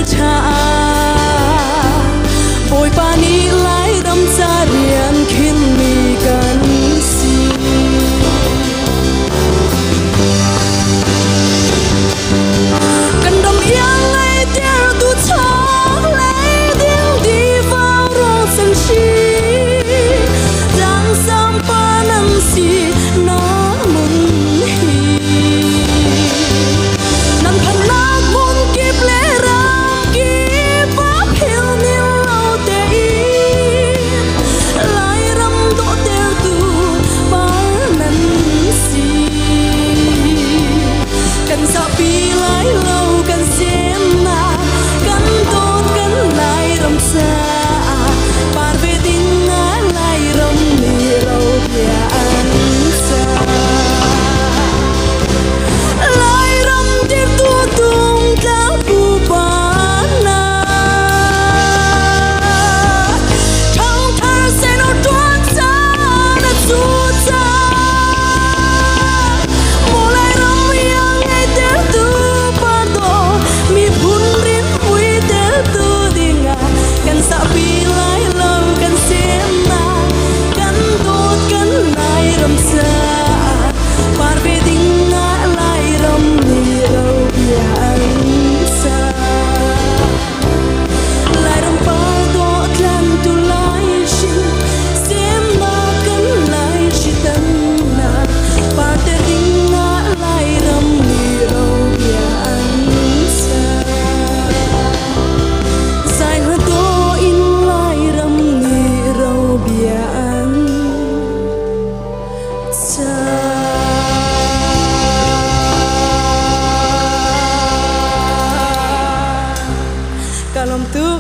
cha bồi pa ni lai đâm ra riêng khiến mi cần si cần đâm yên lấy tiếng tu cho lấy tiếng đi vào rong sân chi giang sam pa năm si nó muốn hi nằm thân nát muốn kịp lẽ ra kịp pháp hiểu níu lâu tê lại râm đỗ teo tu bán năn si cần sao pi lại lâu cần xem na cần tốt cần lại râm xa bàn về tình lại râm mi lâu bia ăn xa lại râm tiếp tu tung cao bu bán na trong thơ sẽ nó đoán ra đã du ra mùa lại râm yang ngay tiếng tu bán đồ mi phun riêng vui tiếng tu đi ngà cần sao pi lại lâu cần xem na cần tốt cần lại râm xa bàn về tình lại râm mi lâu bia ăn xa lại râm pa đỗ tlan tu lại xin xem na cần lại chỉ tân na bàn về tình lại râm mi lâu bia ăn xa dài hơn to in lại râm mi lâu bia ăn xa Kalom tu